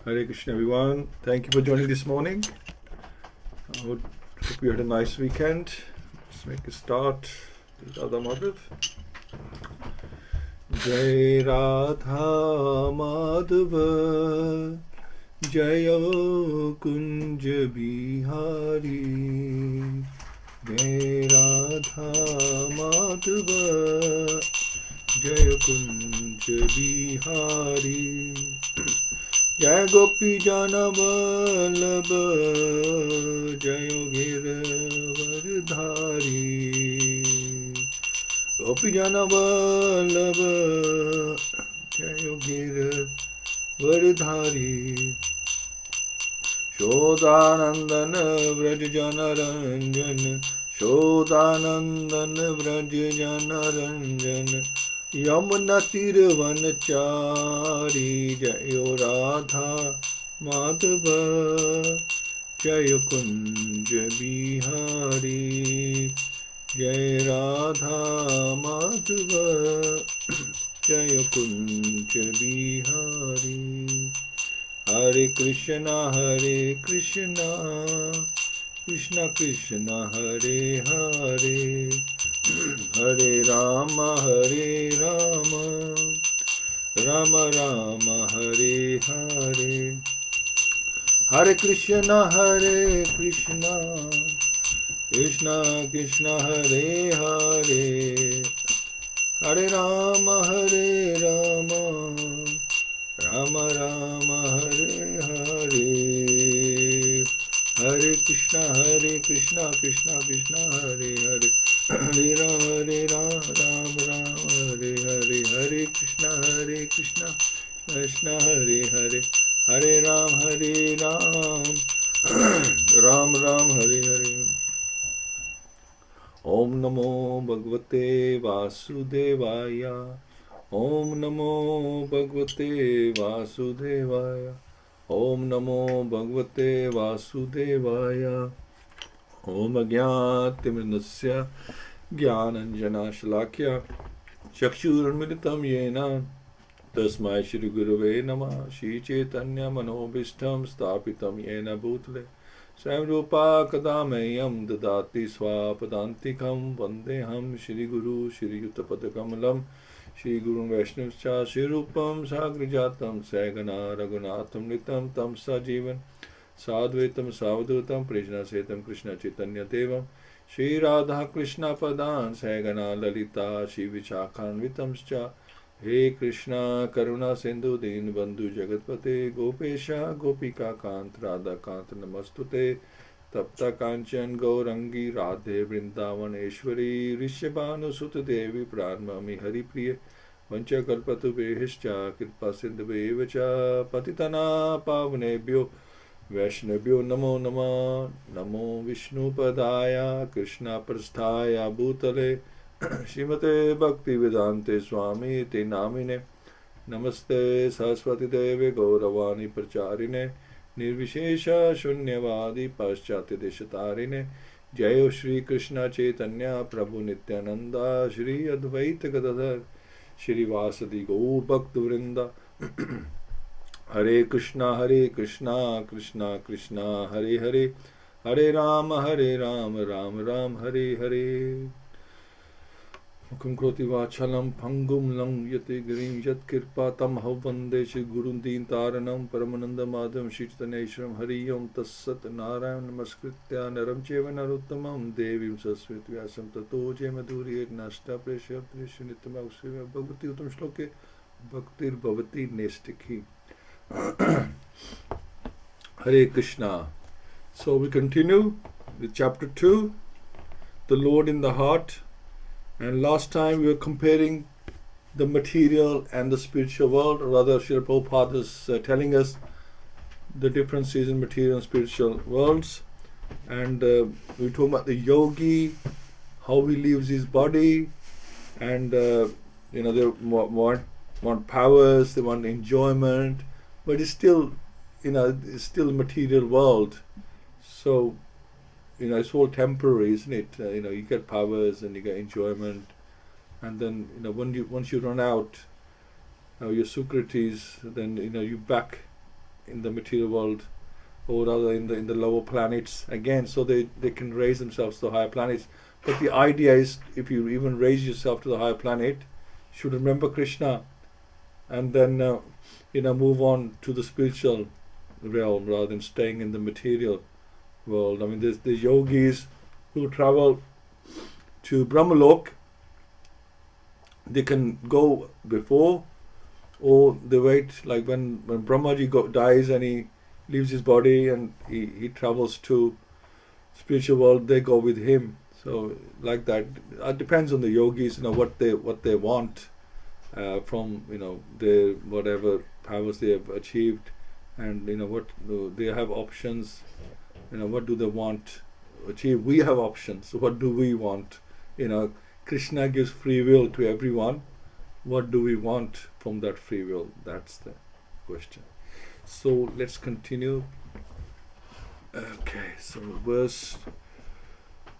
Hare Krishna everyone. Thank you for joining this morning. I hope you had a nice weekend. Let's make a start with Radha Madhav. Jai Radha Madhava Jaya Kunja Bihari Jai Radha Madhava Jaya Kunja Bihari Jai Gopi Jana Vallabha Jai Giravardhari Gopi Jana Vallabha Jai Giravardhari Shodhanandana Vraj Jana Ranjana Shodhanandana Vraj Jana Ranjana Yamuna Tirvanachari Jayo Radha Madhava Jayo Kunja Bihari Jai Radha Madhava Jayo Kunja Bihari Hare Krishna Krishna Krishna Hare Hare Hare Rama Rama Rama Hare Hare Hare Krishna Krishna Krishna Hare Hare Hare Rama Rama Rama Hare Hare Hare Krishna Krishna Krishna Hare Hare Hare Ram Hare Hare Hare Krishna Krishna Hare Hare Hare Ram Ram Hare Hare Om Namo Bhagavate Vasudevaya Om Namo Bhagavate Vasudevaya Om Namo Bhagavate Vasudevaya Om Ajnānatimirandasya Jnānanjana Shalakya Chakshurunmilitam Yena Tasmai Shri Gurave Namah Shri Chaitanya Manobhishtam Sthapitam Yena Bhutale Swayam Rupa Kadameyam Dadati Swapadantikam Vandeham Shri Guru Shri Yuttapadakamalam Shri Guru Vaishnavascha Shri Rupam Sagrijatam Sagana Raghunatham Nitam Tam Sajivan Sadvaitam Savadhutam Prajna Setam Krishna Chaitanya Devam Shri Radha Krishna Padan Sagana Lalita Shri Vichakhanvitamscha He Krishna Karuna Sindhu Din Bandhu Jagatpate Gopesha Gopika Kant Radha Kant Namastute Tapta Kanchan Gaurangi Radhe Vrindavaneshwari Rishabhanu Sutta Devi Pranmami Hari Priya Vancha Kalpatu Behishcha Kripa Sindhu Evacha Patitana Pavnebhyo Vaishnavyo Namo Nama Namo Vishnu Padaya Krishna Prasthaya Bhutale Śrīmate Bhaktivedanta Swami Te Namine Namaste Saraswati Deve Gauravani Pracharine Nirvishesha Shunyavadi Paschatya Deshatarine Jayo Shri Krishna Chaitanya Prabhu Nityananda Shri Advaita Gadadhar Shri Vasadi Gaur Bhakta Vrinda Hare Krishna Krishna Krishna Hare Hare Hare Rama Ram Hare Hare Mukam Kroti Vachalam Pangum Lang Yate Girim Yat Kirpa Tam Havande Shri Gurun Deen Taranam Paramananda Madham Shri Chaitanya Hari Om Tassat Narayan Namaskritya Naram Cheva Narottamam Devim Saswet Vyasam Tato Jemaduri Nashta Presha Presha Nityam Bhagavati Uttam Shloke Bhaktir Bhavati Nestikhi Hare Krishna. So we continue with chapter 2, the Lord in the heart. And last time we were comparing the material and the spiritual world, or rather Srila Prabhupada is telling us the differences in material and spiritual worlds. And we were talking about the yogi, how he leaves his body, and they want powers, they want enjoyment, but it's still, it's still a material world. So, it's all temporary, isn't it? You get powers and you get enjoyment, and then once you run out, your Socrates, then you back in the material world, or rather in the lower planets again, so they can raise themselves to the higher planets. But the idea is, if you even raise yourself to the higher planet, you should remember Krishna, and then move on to the spiritual realm rather than staying in the material world. I mean, there's the yogis who travel to Brahmalok. They can go before, or they wait, like when Brahmaji dies and he leaves his body and he travels to spiritual world, they go with him. So like that, it depends on the yogis, what they want from their whatever powers they have achieved, and what they have options. What do they want to achieve? We have options. So what do we want? Krishna gives free will to everyone. What do we want from that free will? That's the question. So let's continue. Okay, so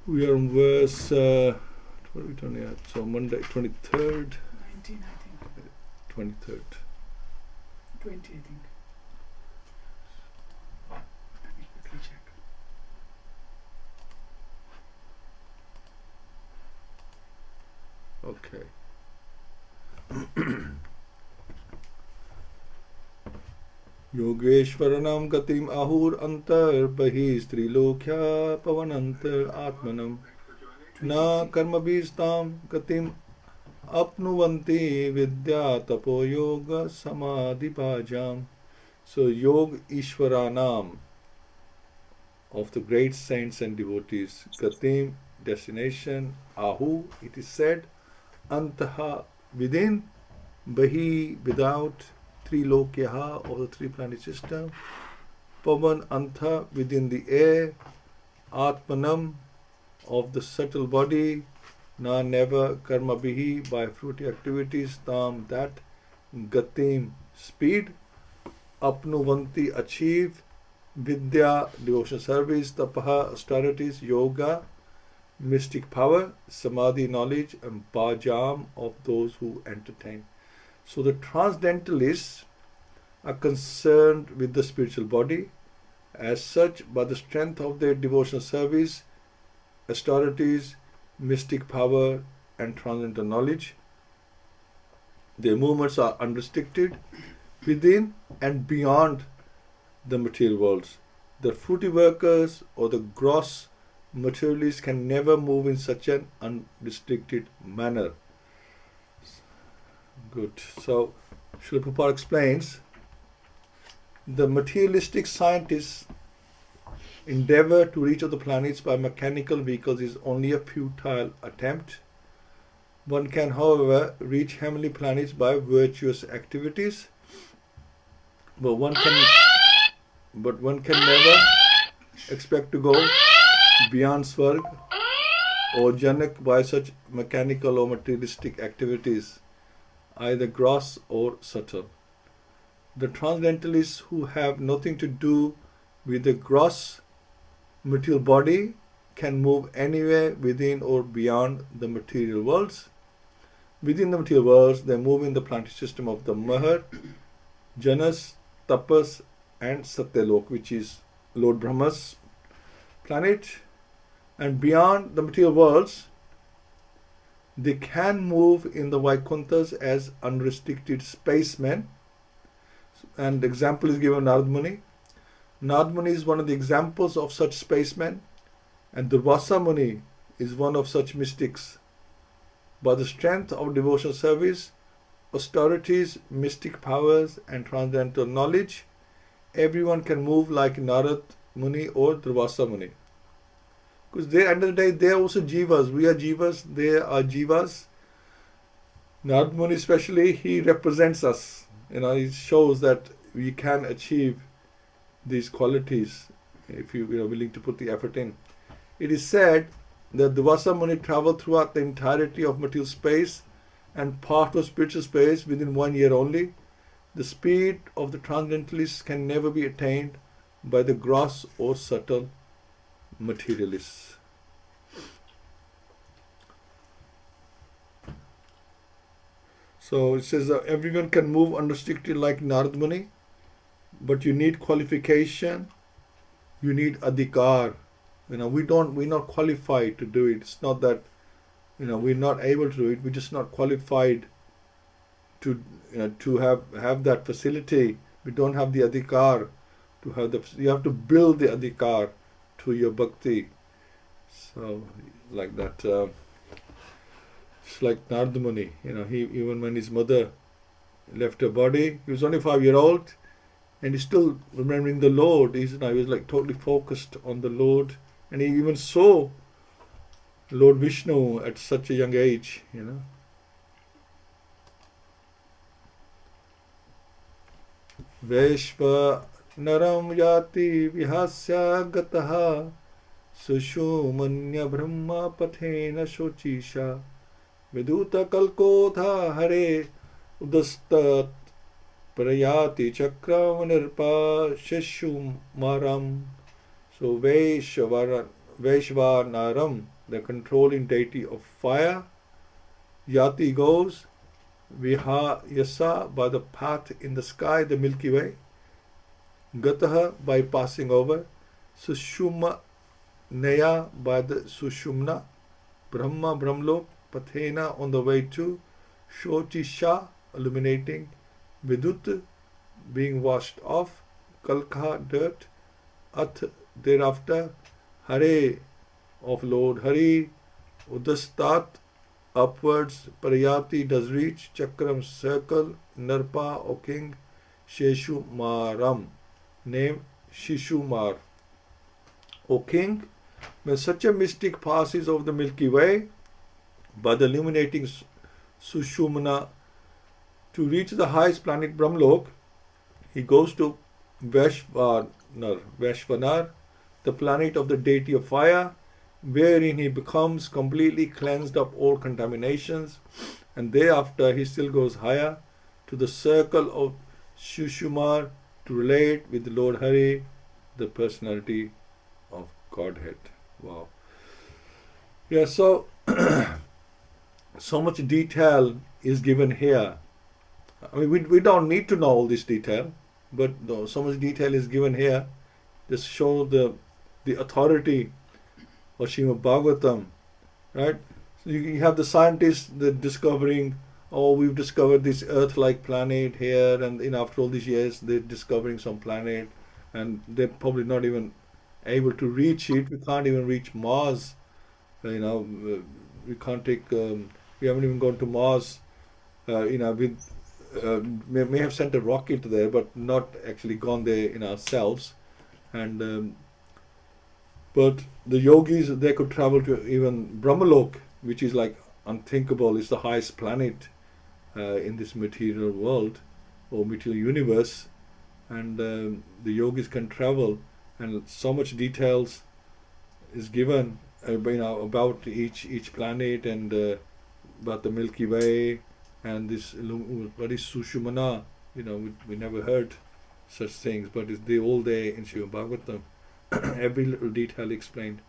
we are on verse, what are we doing here? So Monday, 23rd? 19, I think. 23rd. 20, I think. Let me quickly check. Okay. Yogeshwaranam gatim ahur antar bahi strilokya pavanantar atmanam na karmabhistam gatim apnuvanti vidya tapo yoga samadhi bhajam. So Yog Ishwaranam, of the great saints and devotees, gatim, destination, ahu, it is said, antaha, within, bahi, without, trilokyaha, of the three planet system, pavan, anta, within the air, atmanam, of the subtle body, na, never, karma bihi, by fruity activities, tam, that, gatim, speed, apnuvanti, achieve, vidya, devotion service, tapaha, austerities, yoga, mystic power, samadhi, knowledge, and bhajam, of those who entertain. So the transcendentalists are concerned with the spiritual body. As such, by the strength of their devotional service, austerities, mystic power, and transcendental knowledge, their movements are unrestricted within and beyond the material worlds. The fruity workers or the gross materialists can never move in such an unrestricted manner. Good. So, Srila Prabhupada explains, the materialistic scientists' endeavor to reach other planets by mechanical vehicles is only a futile attempt. One can, however, reach heavenly planets by virtuous activities, but one can never expect to go beyond Swarg or Janak by such mechanical or materialistic activities, either gross or subtle. The transcendentalists, who have nothing to do with the gross material body, can move anywhere within or beyond the material worlds. Within the material worlds, they move in the planetary system of the Mahar, Janas, Tapas, and Satyalok, which is Lord Brahma's planet. And beyond the material worlds, they can move in the Vaikunthas as unrestricted spacemen. And the example is given Narad Muni. Narad Muni is one of the examples of such spacemen, and Durvasa Muni is one of such mystics. By the strength of devotional service, austerities, mystic powers, and transcendental knowledge, everyone can move like Narad Muni or Durvasa Muni. Because at the end of the day, they are also jivas. We are jivas, they are jivas. Narad Muni especially, he represents us. He shows that we can achieve these qualities if you are willing to put the effort in. It is said that Durvasa Muni traveled throughout the entirety of material space and part of spiritual space within 1 year only. The speed of the transcendentalists can never be attained by the gross or subtle materialists. So it says that everyone can move unrestricted like Narad Muni. but you need qualification, you need adhikar. We're not qualified to do it. It's not that, we're not able to do it, we're just not qualified to have that facility. We don't have the adhikar to have you have to build the adhikar to your bhakti. So like that, it's like Narada Muni, he, even when his mother left her body, he was only 5-year-old, and he's still remembering the Lord. He was like totally focused on the Lord, and he even saw Lord Vishnu at such a young age, Veshva naram yati vihasya gataha sushumanya brahma pathena shochisha viduta kalkotha hare udastat prayati chakram nirpa sheshumaram. So Veshva naram, the controlling deity of fire, yati goes, Viha Yasa, by the path in the sky, the Milky Way, Gataha, by passing over, Sushuma Naya, by the Sushumna, Brahma, Brahmlok, Pathena, on the way to, Shotisha, illuminating, Vidut, being washed off, Kalkha, dirt, Ath, thereafter, Hare, of Lord Hari, Udastat, upwards, Parayati, does reach, Chakram, circle, Narpa, O king, Sheshumaram, name Shishumar. O king, when such a mystic passes over the Milky Way, by the illuminating Sushumna, to reach the highest planet Brahmlok, he goes to Veshvanar, the planet of the deity of fire, wherein he becomes completely cleansed of all contaminations, and thereafter he still goes higher to the circle of Shushumar to relate with the Lord Hari, the personality of Godhead. Wow. Yeah, so so much detail is given here. I mean, we don't need to know all this detail, but no, so much detail is given here. Just show the authority of Śrīmad-Bhāgavatam, right? So you have the scientists that discovering, we've discovered this Earth-like planet here, and after all these years, they're discovering some planet, and they're probably not even able to reach it. We can't even reach Mars. We can't take. We haven't even gone to Mars. We may have sent a rocket there, but not actually gone there in ourselves, and. But the yogis, they could travel to even Brahmalok, which is like unthinkable. It's the highest planet in this material world or material universe, and the yogis can travel, and so much details is given about each planet, and about the Milky Way, and this what is Sushumana. We never heard such things, but they're all there in Śrīmad-Bhāgavatam. Every little detail explained.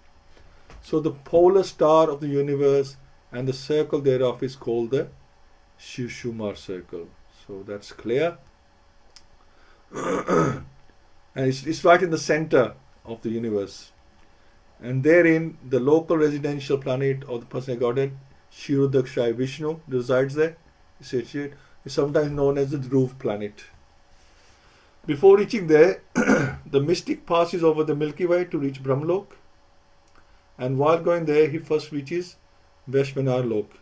So the polar star of the universe and the circle thereof is called the Shushumar circle. So that's clear. And it's right in the center of the universe. And therein, the local residential planet of the personal Godhead, Kshirodakshaya Vishnu, resides there. It's sometimes known as the Dhruv planet. Before reaching there, the mystic passes over the Milky Way to reach Brahmlok, and while going there, he first reaches Veshvanar Lok,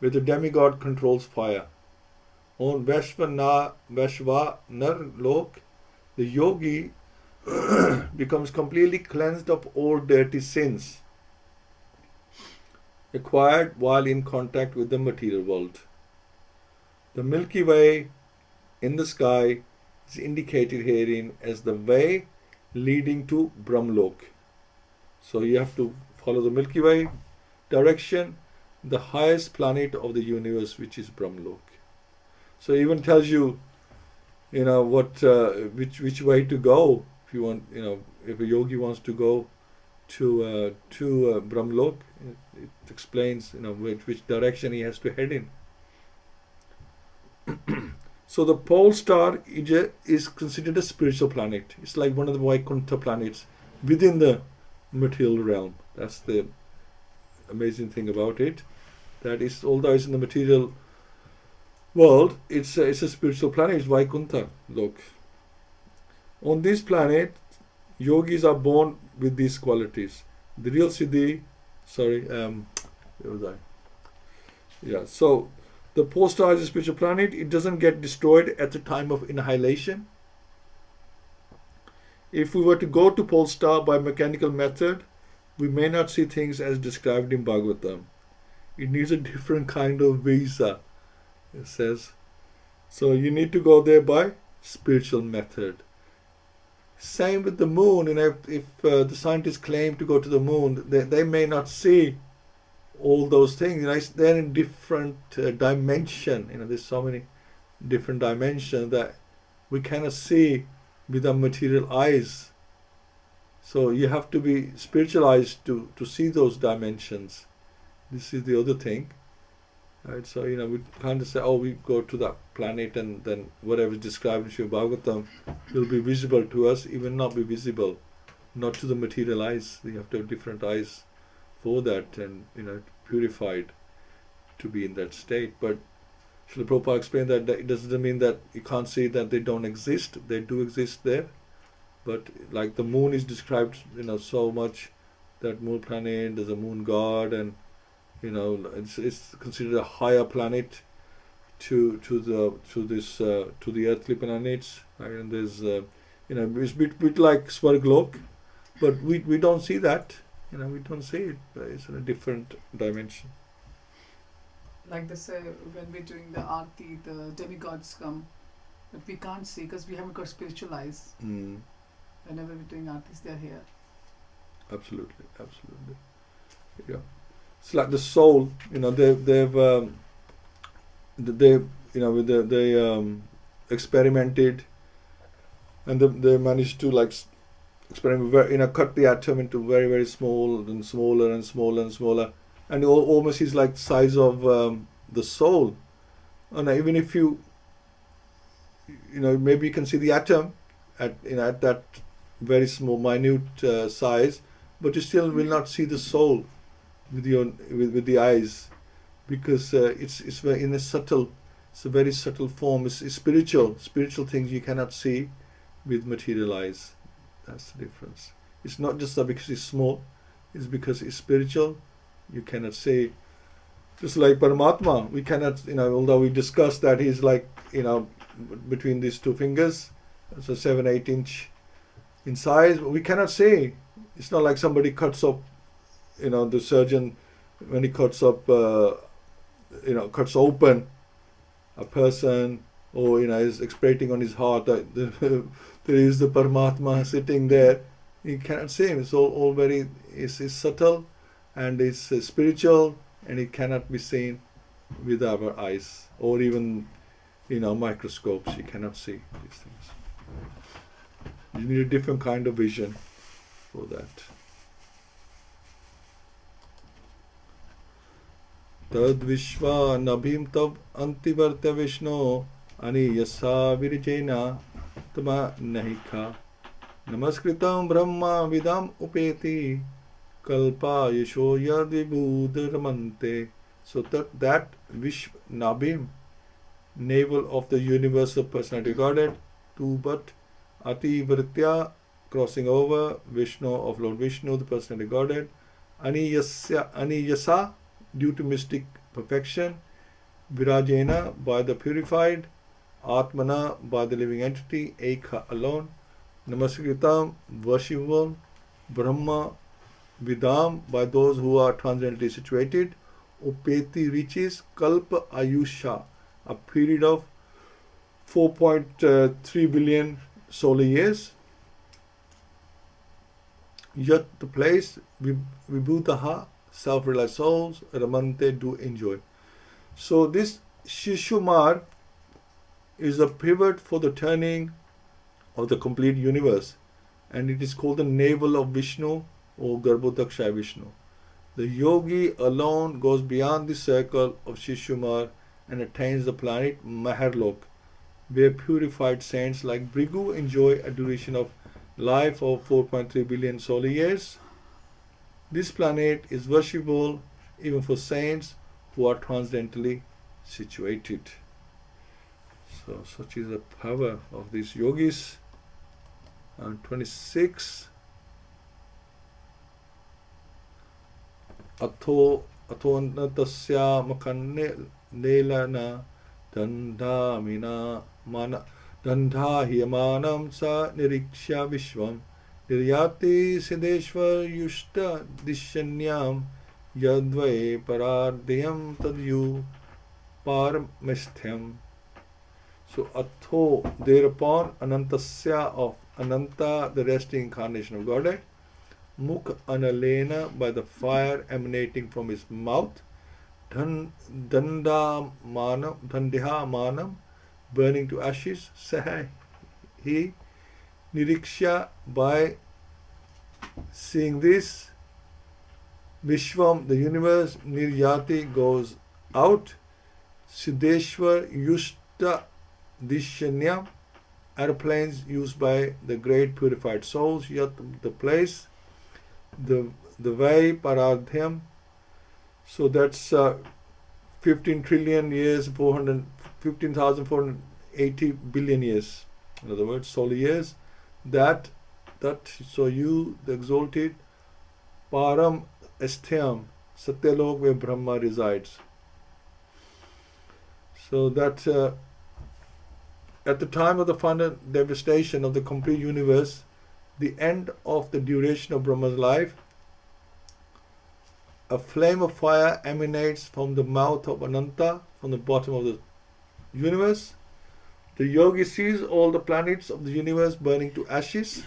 where the demigod controls fire. On Veshvanar Lok, the yogi becomes completely cleansed of all dirty sins acquired while in contact with the material world. The Milky Way in the sky is indicated herein as the way leading to Brahmlok. So you have to follow the Milky Way direction, the highest planet of the universe, which is Brahmlok. So it even tells you, what which way to go. If you want, if a yogi wants to go to Brahmlok, it explains, which direction he has to head in. So the pole star is considered a spiritual planet. It's like one of the Vaikuntha planets within the material realm. That's the amazing thing about it. That is, although it's in the material world, it's a spiritual planet. It's Vaikuntha. Look, on this planet, yogis are born with these qualities. The real siddhi, where was I? Yeah, so the pole star is a spiritual planet. It doesn't get destroyed at the time of annihilation. If we were to go to pole star by mechanical method, we may not see things as described in Bhagavatam. It needs a different kind of visa, it says. So you need to go there by spiritual method. Same with the moon. If the scientists claim to go to the moon, they may not see all those things. They're in different dimension. There's so many different dimensions that we cannot see with our material eyes. So you have to be spiritualized to see those dimensions. This is the other thing. Right? So, we can't just say, we go to that planet and then whatever is described in Śrīmad-Bhāgavatam will be visible to us, even not be visible, not to the material eyes. You have to have different eyes for that and, purified to be in that state. But Srila Prabhupada explained that it doesn't mean that you can't see that they don't exist. They do exist there. But like the moon is described, so much, that moon planet, there's a moon god, and it's considered a higher planet to the earthly planets. Right? And there's it's a bit like Swarglok, but we don't see that. We don't see it. It's in a different dimension. Like they say, when we're doing the arti, the demigods come, but we can't see because we haven't got spiritual eyes. Whenever we're doing artis, they're here. Absolutely. Yeah. It's like the soul, they experimented, and they managed to experiment, cut the atom into very, very small and smaller and smaller and smaller, and it almost is like the size of the soul. And even if you, maybe you can see the atom at that very small, minute size, but you still will not see the soul with the eyes, because it's very in a subtle, it's a very subtle form. It's spiritual things you cannot see with material eyes. That's the difference. It's not just that because it's small, it's because it's spiritual. You cannot see. Just like Paramatma, we cannot, although we discussed that he's like, between these two fingers, so 7-8 inch in size, but we cannot see. It's not like somebody cuts up, the surgeon, when he cuts up, cuts open a person, or, is expecting on his heart that there is the Paramatma sitting there. You cannot see him. It's all very, it's subtle, and it's spiritual, and it cannot be seen with our eyes, or even, microscopes. You cannot see these things. You need a different kind of vision for that. Tad vishva nabhim tab antivartya vishno ani yasa virijena tama nahikha namaskritam brahma vidam upeti kalpa yasho yadvibhuda ramante. So that vishva nabhim, navel of the universal personality Godhead, to but ati vartya, crossing over, Vishnu of Lord Vishnu, the personality Godhead, aniyasa, due to mystic perfection, virajena, by the purified, atmana, by the living entity, ekha, alone, namaskritam, worshipable, brahma, vidam, by those who are transcendently situated, upeti, reaches, kalpa ayusha, a period of 4.3 billion solar years. Yet the place, vibhutaha, self-realized souls, ramante, do enjoy. So this Shishumar is a pivot for the turning of the complete universe, and it is called the navel of Vishnu, or Garbhodaksha Vishnu. The yogi alone goes beyond the circle of Shishumar and attains the planet Maharlok, where purified saints like Bhrigu enjoy a duration of life of 4.3 billion solar years. This planet is worshipable even for saints who are transcendentally situated. So such is the power of these yogis. And 26. Atho natasya makanne nelana dandhamina mana dandhahiyamanam sa niriksha vishvam niryati siddheshwar yushta dishanyam yadvai paradhyam tadyu paramesthyam. So atho, thereupon, anantasya, of Ananta, the resting incarnation of Godhead, mukh analena, by the fire emanating from his mouth, dandeha manam, burning to ashes, sah, he, niriksha, by seeing this, vishvam, the universe, niryati, goes out, siddheshwar yushta dishanyam, airplanes used by the great purified souls, yat, the place, the way, paradhyam. So that's 15 trillion years, 15,480 billion years. In other words, solar years. That so you, the exalted, param esthyam, satyalok, where Brahma resides. So that at the time of the final devastation of the complete universe, the end of the duration of Brahma's life, a flame of fire emanates from the mouth of Ananta, from the bottom of the universe. The yogi sees all the planets of the universe burning to ashes,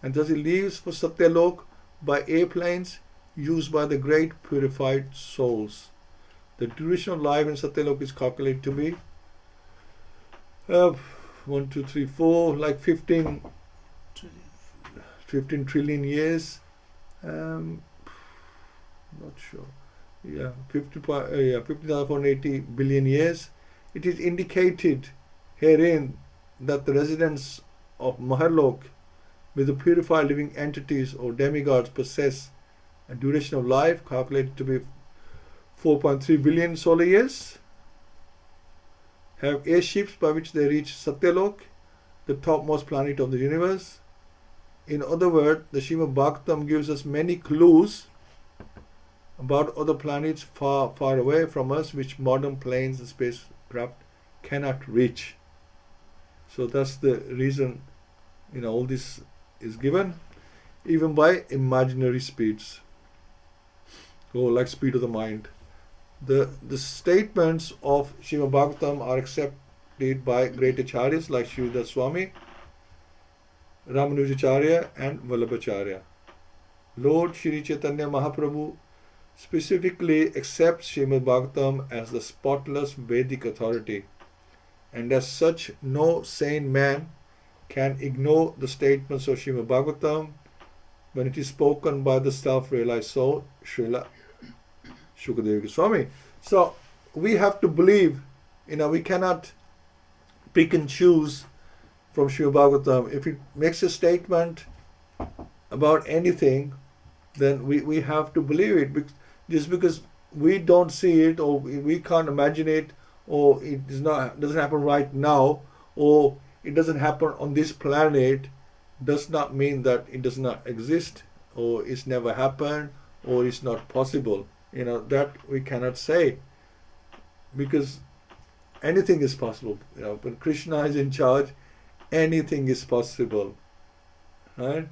and thus he leaves for Satyalok by airplanes used by the great purified souls. The duration of life in Satyalok is calculated to be 1, 2, 3, 4, like 15 trillion years. Not sure. Yeah, 50,480 billion years. It is indicated herein that the residents of Maharlok with the purified living entities or demigods possess a duration of life calculated to be 4.3 billion solar years, have airships by which they reach Satyalok, the topmost planet of the universe. In other words, the Śrīmad-Bhāgavatam gives us many clues about other planets far, far away from us, which modern planes and spacecraft cannot reach. So that's the reason, all this is given, even by imaginary speeds, like speed of the mind. The statements of Śrīmad-Bhāgavatam are accepted by great Acharyas like Srila Swami, Acharya and Vallabhacharya. Lord Shri Chaitanya Mahaprabhu specifically accepts Śrīmad-Bhāgavatam as the spotless Vedic authority, and as such no sane man can ignore the statements of Śrīmad-Bhāgavatam when it is spoken by the self-realized soul, Srila Shukadeva Goswami. So we have to believe, we cannot pick and choose from Śrīmad-Bhāgavatam. If it makes a statement about anything, then we have to believe it. Just because we don't see it, or we can't imagine it, or it doesn't happen right now, or it doesn't happen on this planet, does not mean that it does not exist, or it's never happened, or it's not possible. That we cannot say, because anything is possible. When Krishna is in charge, anything is possible, right?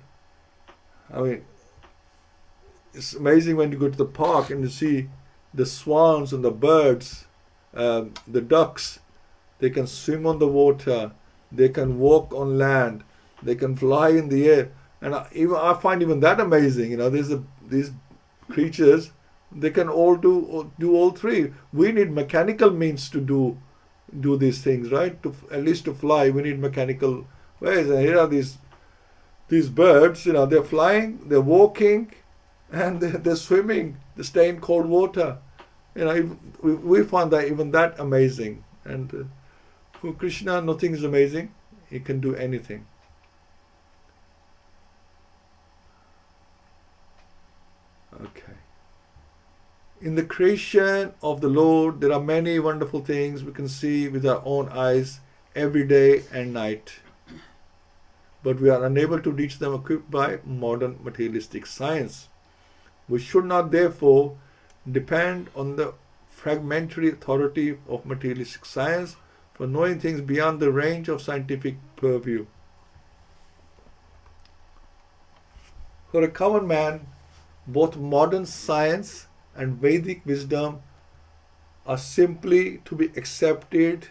It's amazing when you go to the park and you see the swans and the birds, the ducks. They can swim on the water, they can walk on land, they can fly in the air, and I find even that amazing. These creatures, they can all do all three. We need mechanical means to do these things, right? At least to fly, we need mechanical ways. And here are these birds. They're flying, they're walking, and they're swimming. They stay in cold water. We find that even that amazing. And For Krishna, nothing is amazing. He can do anything. Okay. In the creation of the Lord, there are many wonderful things we can see with our own eyes every day and night. But we are unable to reach them equipped by modern materialistic science. We should not therefore depend on the fragmentary authority of materialistic science for knowing things beyond the range of scientific purview. For a common man, both modern science and Vedic wisdom are simply to be accepted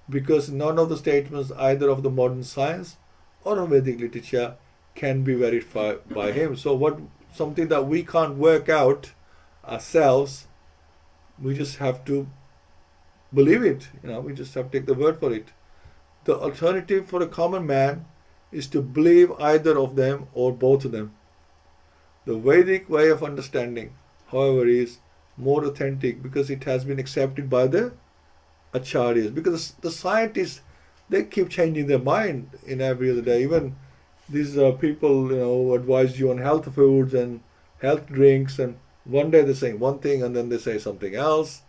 because none of the statements either of the modern science or of Vedic literature can be verified by him. So something that we can't work out ourselves, we just have to believe it. We just have to take the word for it. The alternative for a common man is to believe either of them or both of them. The Vedic way of understanding, however, is more authentic because it has been accepted by the Acharyas. Because the scientists, they keep changing their mind in every other day. Even these people, who advise you on health foods and health drinks, and one day they're saying one thing and then they say something else.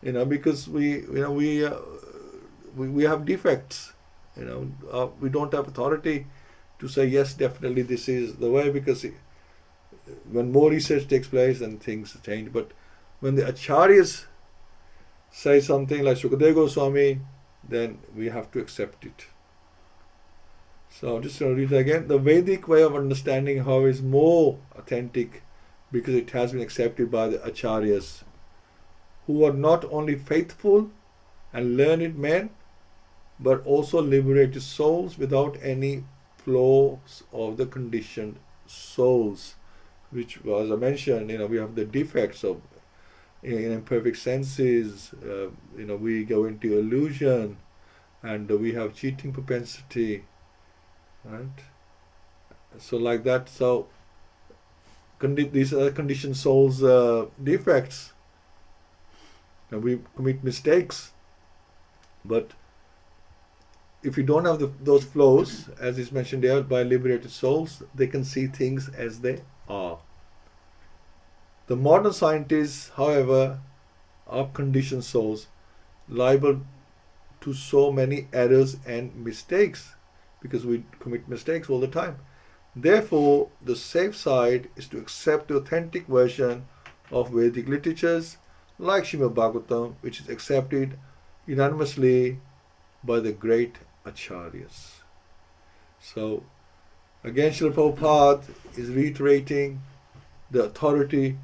Because we have defects. We don't have authority to say yes, definitely this is the way, because when more research takes place, then things change. But when the Acharyas say something like Shukadeva Swami, then we have to accept it. So I'm just going to read it again. The Vedic way of understanding, however, is more authentic because it has been accepted by the Acharyas, who are not only faithful and learned men, but also liberated souls without any flaws of the conditioned souls, which, as I mentioned, we have the defects of imperfect senses, we go into illusion, and we have cheating propensity, right? So like that, so these are conditioned souls' defects. And we commit mistakes, but if you don't have those flaws, as is mentioned there, by liberated souls, they can see things as they are. The modern scientists, however, are conditioned souls, liable to so many errors and mistakes, because we commit mistakes all the time. Therefore, the safe side is to accept the authentic version of Vedic literatures, like Śrīmad-Bhāgavatam, which is accepted unanimously by the great Acharyas. So, again, Srila Prabhupada is reiterating the authority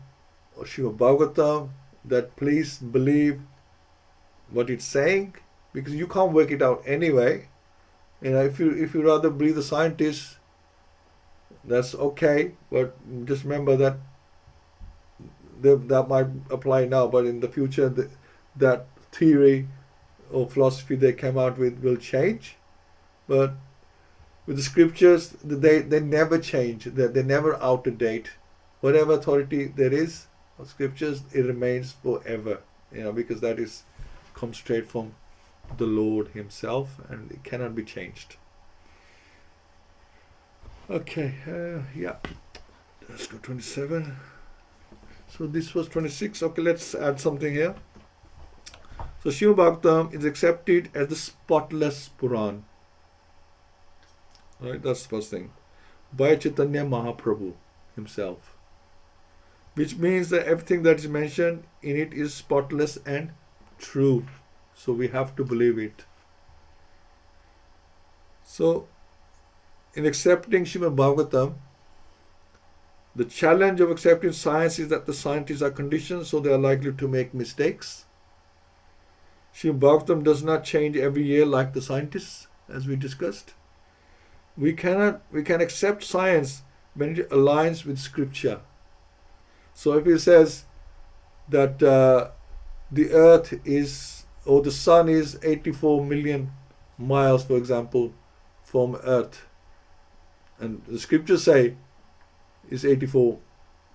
of Śrīmad-Bhāgavatam, that please believe what it's saying, because you can't work it out anyway. If you rather believe the scientists, that's okay, but just remember that that might apply now, but in the future that theory or philosophy they came out with will change. But with the scriptures, they never change. They're never out of date. Whatever authority there is of scriptures, it remains forever. Because that comes straight from the Lord Himself, and it cannot be changed. Okay, let's go 27. So this was 26. Okay, let's add something here. So Śrīmad-Bhāgavatam is accepted as the spotless Puran. Right, that's the first thing. By Chaitanya Mahaprabhu himself. Which means that everything that is mentioned in it is spotless and true. So we have to believe it. So, in accepting Śrīmad-Bhāgavatam, the challenge of accepting science is that the scientists are conditioned, so they are likely to make mistakes. Śrīmad-Bhāgavatam does not change every year like the scientists, as we discussed. We can accept science when it aligns with scripture. So if it says that the earth is, or the sun is 84 million miles, for example, from earth, and the scriptures say is 84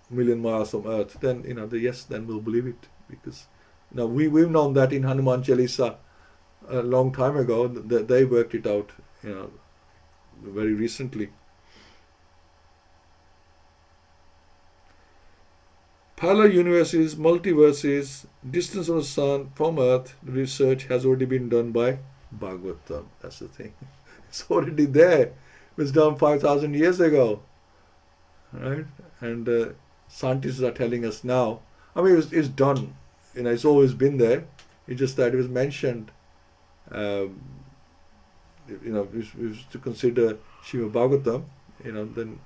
million miles from earth, then then we'll believe it, because we've known that in Hanuman Chalisa, a long time ago. They worked it out, very recently. Parallel universes, multiverses, distance of the sun from Earth, research has already been done by Bhagavatam. That's the thing. It's already there. It was done 5,000 years ago. Right? And scientists are telling us now. I mean, it's done. It's always been there. It's just that it was mentioned. If we was to consider Śrīmad-Bhāgavatam, then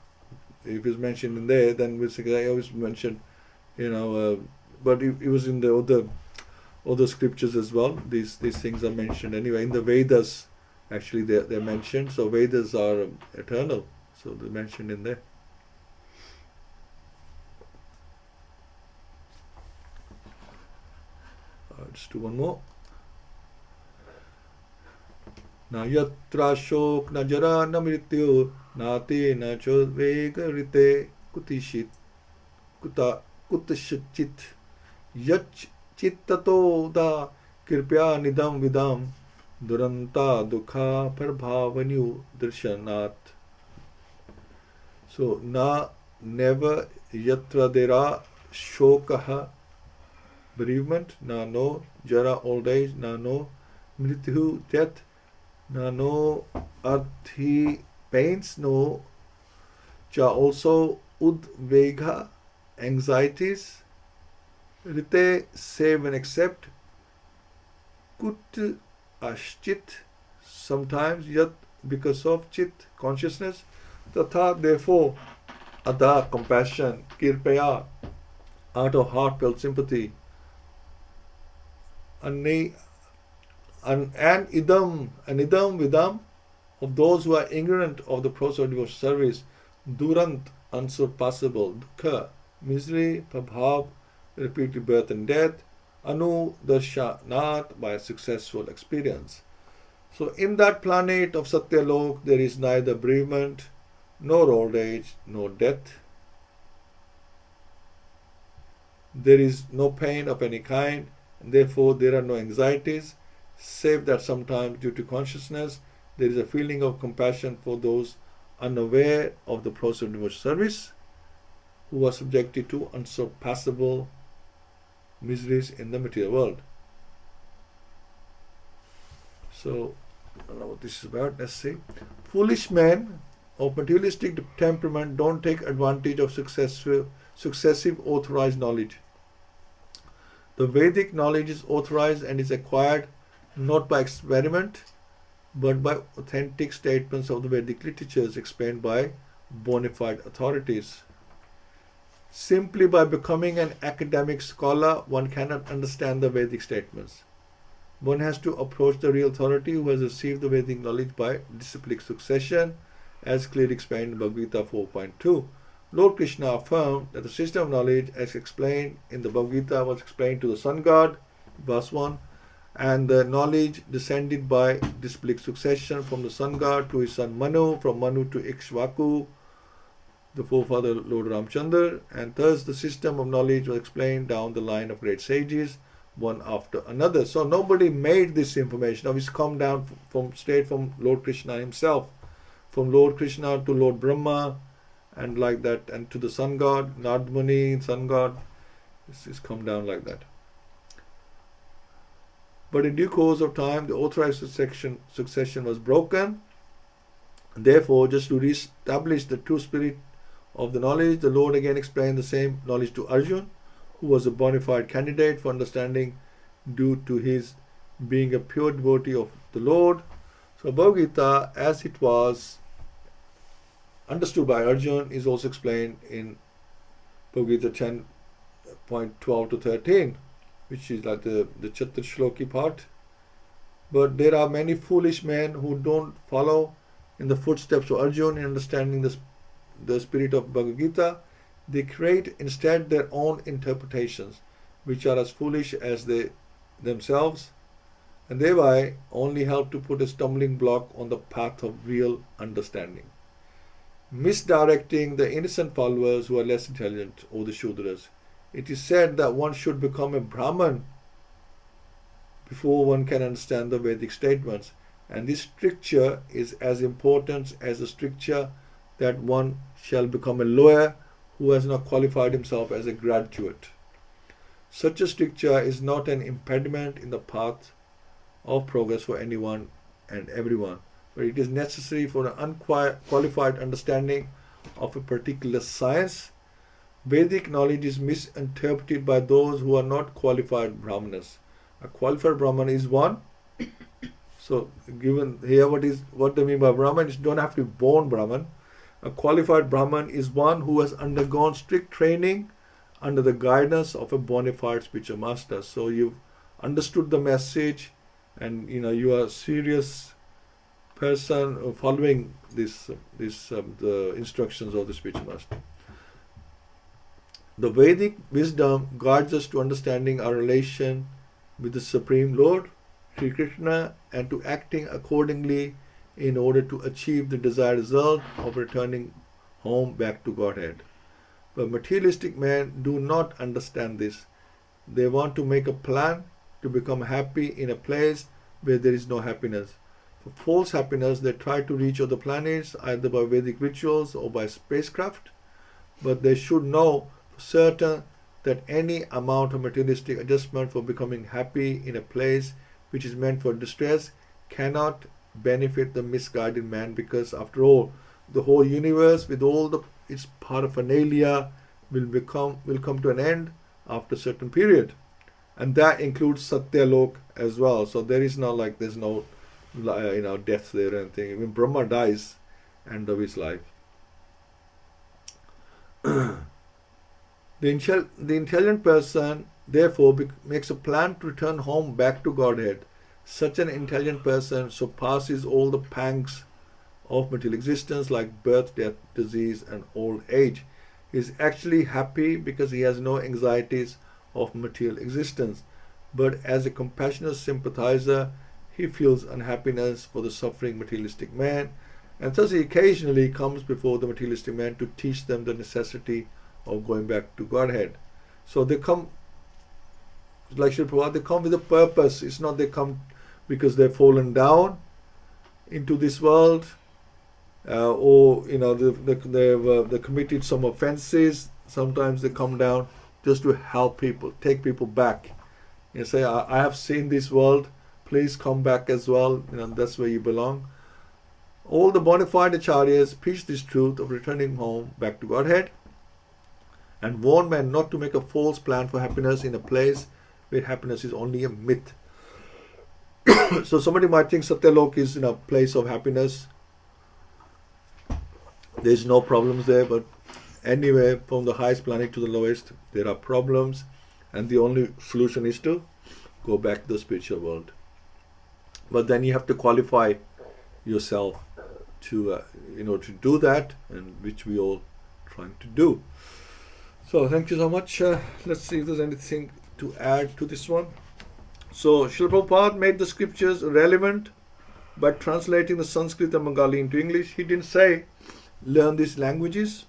if it's mentioned in there, then we'll say, I always mentioned, but it was in the other scriptures as well. These things are mentioned anyway. In the Vedas, actually, they're mentioned. So Vedas are eternal. So they're mentioned in there. Let's do one more. Na yatra shok na jara na mrityu na te na chodvega rite kutishit kutashchit yach chittato da kirpya nidam vidam duranta dukha prabhavanyu darshanat. So, never yatra dera shokaha, bereavement, no jara, old age, no mrityu, death, no arthi, pains, no cha, also udvega, anxieties, rite, save and accept, kut ashchit, sometimes yat, because of chit, consciousness, tatha, therefore, ada, compassion, kirpaya, out of heartfelt sympathy, and idam vidam, of those who are ignorant of the process of devotional service, durant, unsurpassable, dukkha, misery, prabhav, repeated birth and death, anu, darshanat, by a successful experience. So in that planet of Satyalok, there is neither bereavement, nor old age, nor death. There is no pain of any kind, and therefore there are no anxieties, save that sometimes due to consciousness, there is a feeling of compassion for those unaware of the process of devotional service, who are subjected to unsurpassable miseries in the material world. So, I don't know what this is about. Let's see. Foolish men of materialistic temperament don't take advantage of successive authorized knowledge. The Vedic knowledge is authorized and is acquired not by experiment, but by authentic statements of the Vedic literatures explained by bona fide authorities. Simply by becoming an academic scholar, one cannot understand the Vedic statements. One has to approach the real authority who has received the Vedic knowledge by disciplic succession, as clearly explained in Bhagavad-Gita 4.2. Lord Krishna affirmed that the system of knowledge as explained in the Bhagavad-Gita was explained to the sun god, verse 1, and the knowledge descended by disciplic succession from the sun god to his son Manu, from Manu to Ikshvaku, the forefather Lord Ramchandra, and thus the system of knowledge was explained down the line of great sages, one after another. So nobody made this information. Now it's come down straight from Lord Krishna himself, from Lord Krishna to Lord Brahma, and like that, and to the sun god, Nard Muni, sun god. This is come down like that. But in due course of time, the authorized succession was broken. Therefore, just to re-establish the true spirit of the knowledge, the Lord again explained the same knowledge to Arjuna, who was a bona fide candidate for understanding due to his being a pure devotee of the Lord. So Bhagavad-Gita, as it was understood by Arjuna, is also explained in Bhagavad-Gita 10.12 to 13, which is like the Chatur Shloki part. But there are many foolish men who don't follow in the footsteps of Arjuna in understanding the spirit of Bhagavad-Gita. They create instead their own interpretations, which are as foolish as they themselves, and thereby only help to put a stumbling block on the path of real understanding, misdirecting the innocent followers who are less intelligent, or the Shudras. It is said that one should become a Brahman before one can understand the Vedic statements. And this stricture is as important as the stricture that one shall become a lawyer who has not qualified himself as a graduate. Such a stricture is not an impediment in the path of progress for anyone and everyone, but it is necessary for an unqualified understanding of a particular science. Vedic knowledge is misinterpreted by those who are not qualified Brahmanas. A qualified Brahman is one. So, given here what they mean by Brahman, you don't have to be born Brahman. A qualified Brahman is one who has undergone strict training under the guidance of a bona fide spiritual master. So you've understood the message, and you are a serious person following the instructions of the spiritual master. The Vedic wisdom guides us to understanding our relation with the Supreme Lord, Sri Krishna, and to acting accordingly in order to achieve the desired result of returning home back to Godhead. But materialistic men do not understand this. They want to make a plan to become happy in a place where there is no happiness. For false happiness, they try to reach other planets either by Vedic rituals or by spacecraft. But they should know for certain that any amount of materialistic adjustment for becoming happy in a place which is meant for distress cannot benefit the misguided man, because after all, the whole universe with all its paraphernalia will come to an end after a certain period, and that includes Satyalok as well. So there is not like there's no death there or anything. When Brahma dies, end of his life. The intelligent person therefore makes a plan to return home back to Godhead. Such an intelligent person surpasses all the pangs of material existence like birth, death, disease, and old age. He is actually happy because he has no anxieties of material existence. But as a compassionate sympathizer, he feels unhappiness for the suffering materialistic man, and thus he occasionally comes before the materialistic man to teach them the necessity of going back to Godhead. So they come, like Srila Prabhupada, they come with a purpose. It's not they come because they've fallen down into this world, or they've committed some offenses. Sometimes they come down just to help people, take people back. Say, I have seen this world, please come back as well. That's where you belong. All the bona fide Acharyas preach this truth of returning home back to Godhead and warn men not to make a false plan for happiness in a place where happiness is only a myth. So somebody might think Satyalok is in a place of happiness. There's no problems there, but anyway, from the highest planet to the lowest, there are problems, and the only solution is to go back to the spiritual world. But then you have to qualify yourself to do that, and which we all trying to do. So thank you so much. Let's see if there's anything to add to this one. So Srila Prabhupada made the scriptures relevant by translating the Sanskrit and Bengali into English. He didn't say learn these languages.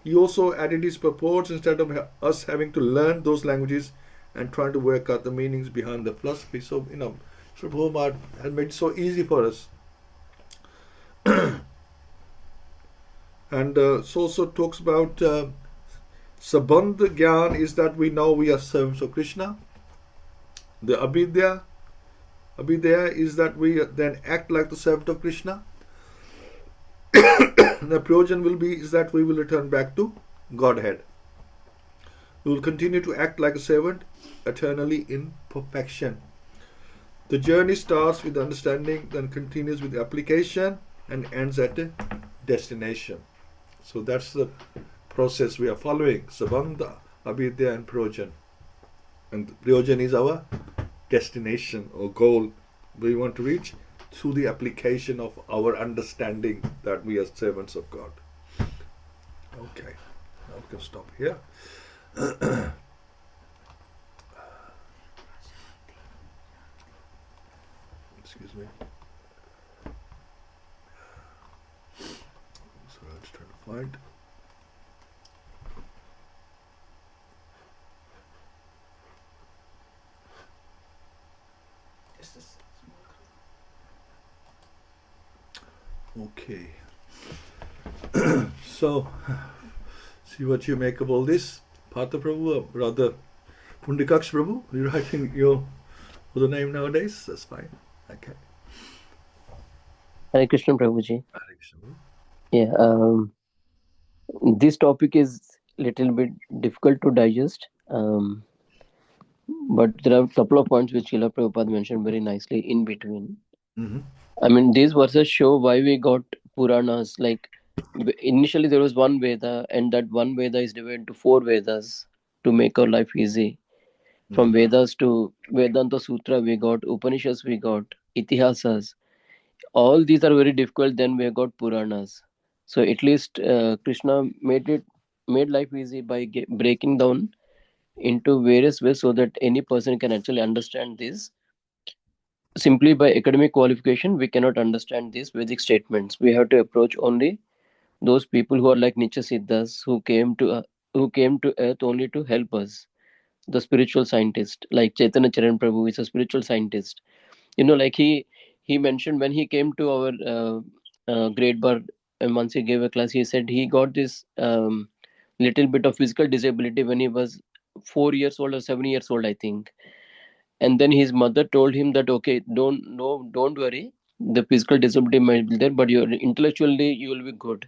He also added his purports instead of us having to learn those languages and trying to work out the meanings behind the philosophy. So Srila Prabhupada has made it so easy for us. And so also talks about Sabandha Gyan is that we know we are servants of Krishna. The Abhidya is that we then act like the servant of Krishna. The Prayojan is that we will return back to Godhead. We will continue to act like a servant eternally in perfection. The journey starts with understanding, then continues with application, and ends at a destination. So that's the process we are following. Sabandha, Abhidya, and Prayojan. And Prayojan is our destination or goal we want to reach through the application of our understanding that we are servants of God. Okay, now we can stop here. Excuse me. So let's try to find. Okay. So, see what you make of all this. Partha Prabhu, or rather, Pundikaksh Prabhu, you're writing your other name nowadays? That's fine. Okay. Hare Krishna Prabhuji. Hare Krishna. Yeah, this topic is little bit difficult to digest, but there are a couple of points which Srila Prabhupada mentioned very nicely in between. Mm-hmm. I mean, these verses show why we got Puranas. Like, initially there was one Veda, and that one Veda is divided into 4 Vedas to make our life easy. From Vedas to Vedanta Sutra, we got Upanishads, we got Itihasas. All these are very difficult. Then we got Puranas. So at least Krishna made life easy by breaking down into various ways so that any person can actually understand this. Simply by academic qualification, we cannot understand these Vedic statements. We have to approach only those people who are like Nicha Siddhas, who came to earth only to help us. The spiritual scientist, like Chaitanya Charan Prabhu, is a spiritual scientist. Like he mentioned when he came to our grade bar, and once he gave a class, he said he got this little bit of physical disability when he was 4 years old or 7 years old, I think. And then his mother told him that, okay, don't worry, the physical disability might be there, but you're intellectually you will be good.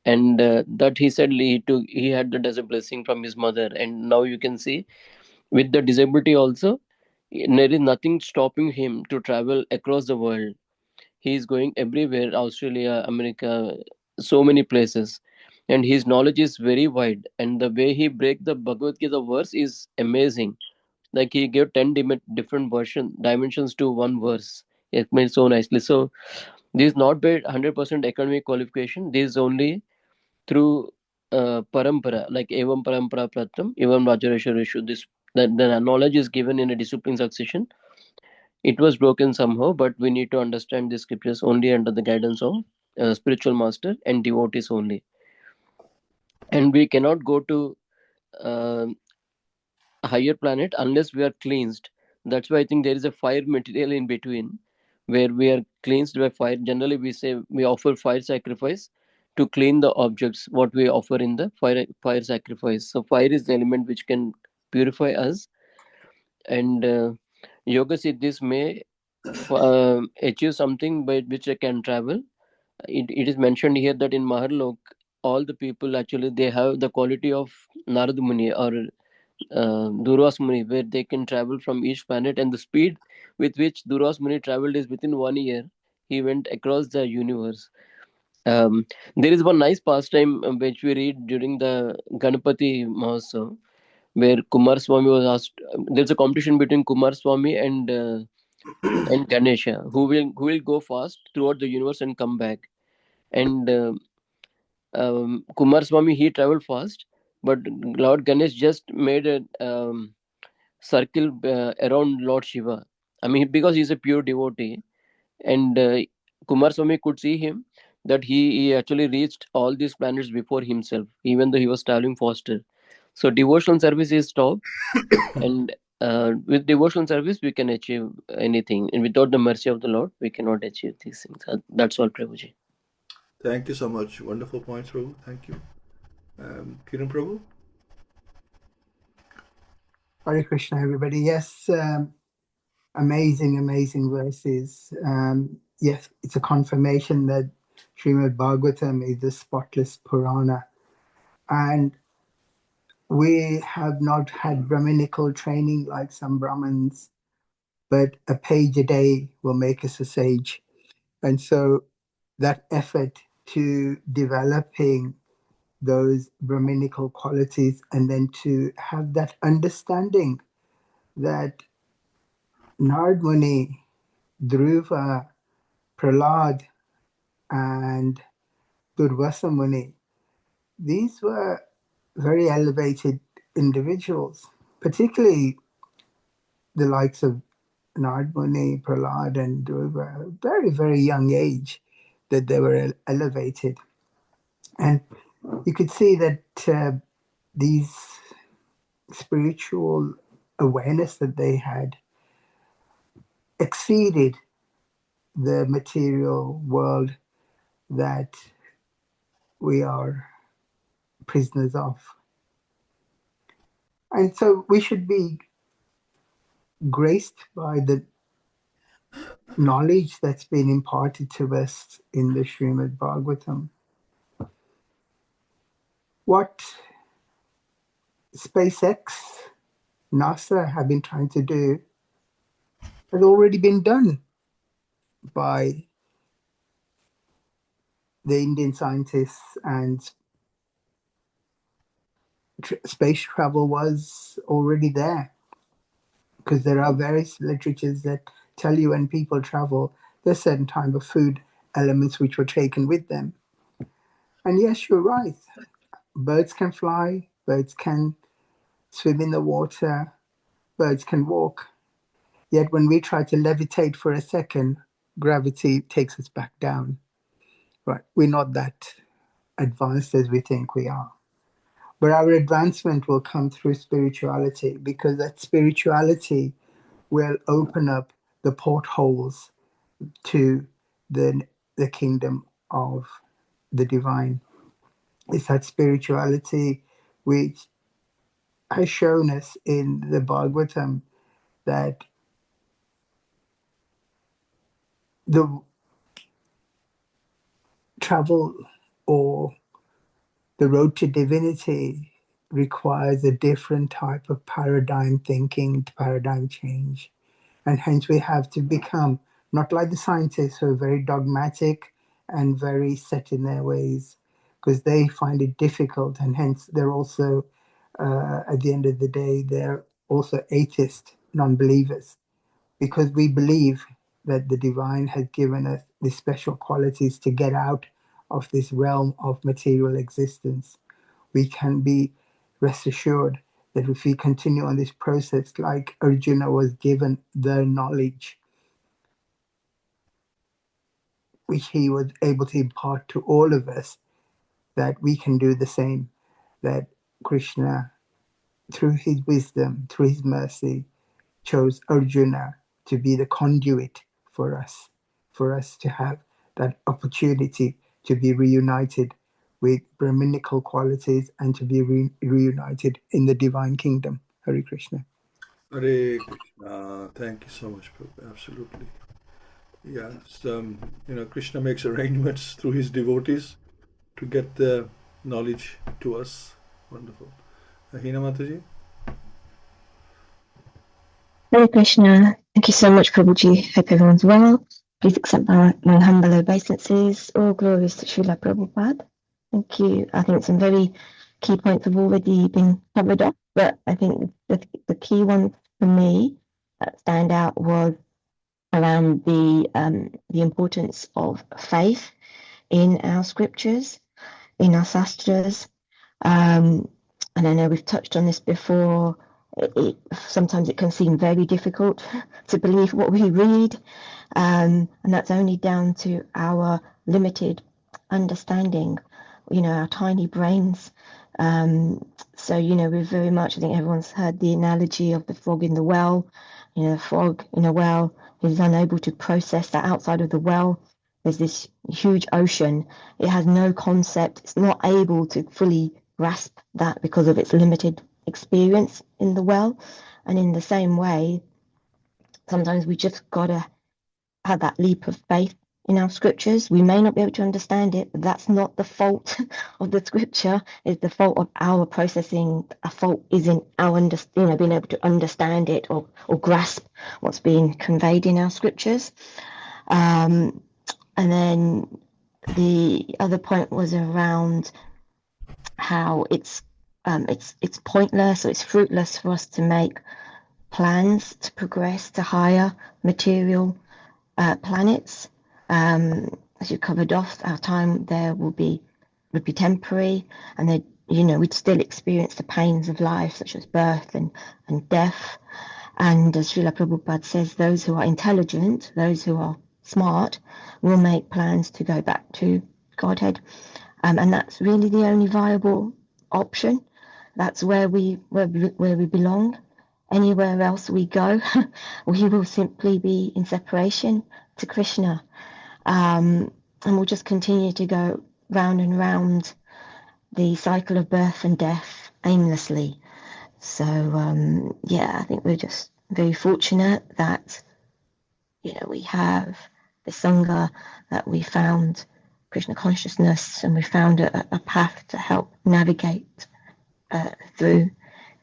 And that he said he had that as a blessing from his mother. And now you can see, with the disability also, there is nothing stopping him to travel across the world. He is going everywhere, Australia, America, so many places. And his knowledge is very wide. And the way he break the Bhagavad-Gita verse is amazing. Like he gave 10 different dimensions to one verse. It made so nicely. So this is not by 100% academic qualification. This is only through parampara, like evam parampara pratam, evam rajareshwareshu. This that the knowledge is given in a discipline succession. It was broken somehow, but we need to understand the scriptures only under the guidance of spiritual master and devotees only. And we cannot go to uh, a higher planet unless we are cleansed. That's why I think there is a fire material in between, where we are cleansed by fire. Generally, we say we offer fire sacrifice to clean the objects what we offer in the fire sacrifice. So fire is the element which can purify us. And yoga siddhis may achieve something by which I can travel. It is mentioned here that in Maharlok, all the people actually they have the quality of Narad Muni or Durvas Muni, where they can travel from each planet, and the speed with which Durvas Muni traveled is within 1 year. He went across the universe. There is one nice pastime which we read during the Ganapati Mahotsav, where Kumar Swami was asked. There's a competition between Kumar Swami and Ganesha, who will go fast throughout the universe and come back. And Kumar Swami, he traveled fast, but Lord Ganesh just made a circle around Lord Shiva. I mean, because he's a pure devotee, and Kumar Swami could see him that he actually reached all these planets before himself, even though he was traveling faster. So devotional service is top, and with devotional service we can achieve anything, and without the mercy of the Lord we cannot achieve these things. That's all, Prabhuji. Thank you so much. Wonderful points, Prabhu. Thank you. Kiran Prabhu? Hare Krishna, everybody. Yes, amazing verses. Yes, it's a confirmation that Śrīmad-Bhāgavatam is the spotless Purana. And we have not had Brahminical training like some Brahmins, but a page a day will make us a sage. And so that effort to developing those Brahminical qualities and then to have that understanding that Narad Muni, Dhruva, Prahlad, and Durvasa Muni, these were very elevated individuals, particularly the likes of Narad Muni, Prahlad, and Dhruva, very young age that they were elevated. And you could see that these spiritual awareness that they had exceeded the material world that we are prisoners of. And so we should be graced by the knowledge that's been imparted to us in the Śrīmad-Bhāgavatam. What SpaceX, NASA have been trying to do has already been done by the Indian scientists, and space travel was already there, because there are various literatures that tell you when people travel, there's certain type of food elements which were taken with them. And yes, you're right. Birds can fly, birds can swim in the water, birds can walk. Yet when we try to levitate for a second, gravity takes us back down. Right? We're not that advanced as we think we are. But our advancement will come through spirituality, because that spirituality will open up the portholes to the kingdom of the divine. It's that spirituality which has shown us in the Bhagavatam that the travel or the road to divinity requires a different type of paradigm thinking, paradigm change. And hence we have to become not like the scientists who are very dogmatic and very set in their ways, because they find it difficult, and hence they're also, at the end of the day, they're also atheist, non-believers, because we believe that the divine has given us these special qualities to get out of this realm of material existence. We can be rest assured that if we continue on this process, like Arjuna was given the knowledge which he was able to impart to all of us, that we can do the same, that Krishna, through his wisdom, through his mercy, chose Arjuna to be the conduit for us to have that opportunity to be reunited with Brahminical qualities and to be reunited in the divine kingdom. Hare Krishna. Hare Krishna. Thank you so much, Prabhupada. Absolutely. Yeah, Krishna makes arrangements through his devotees to get the knowledge to us. Wonderful. Hina Mataji? Hare Krishna. Thank you so much, Prabhuji. Hope everyone's well. Please accept my humble obeisances. All glories to Srila Prabhupada. Thank you. I think some very key points have already been covered up, but I think the key one for me that stand out was around the importance of faith in our scriptures, in our sastras. And I know we've touched on this before. Sometimes it can seem very difficult to believe what we read, and that's only down to our limited understanding, our tiny brains. So we're very much, I think everyone's heard the analogy of the frog in the well. The frog in a well is unable to process that outside of the well there's this huge ocean. It has no concept. It's not able to fully grasp that because of its limited experience in the well. And in the same way, sometimes we just got to have that leap of faith in our scriptures. We may not be able to understand it, but that's not the fault of the scripture. It's the fault of our processing. A fault is in our being able to understand it or grasp what's being conveyed in our scriptures. And then the other point was around how it's pointless or it's fruitless for us to make plans to progress to higher material planets. As you covered off, our time there would be temporary, and that we'd still experience the pains of life, such as birth and death. And as Srila Prabhupada says, those who are intelligent, those who are smart, will make plans to go back to Godhead, and that's really the only viable option. That's where we belong. Anywhere else we go, we will simply be in separation to Krishna. we'll just continue to go round and round the cycle of birth and death aimlessly. So I think we're just very fortunate that we have the Sangha, that we found Krishna consciousness, and we found a path to help navigate through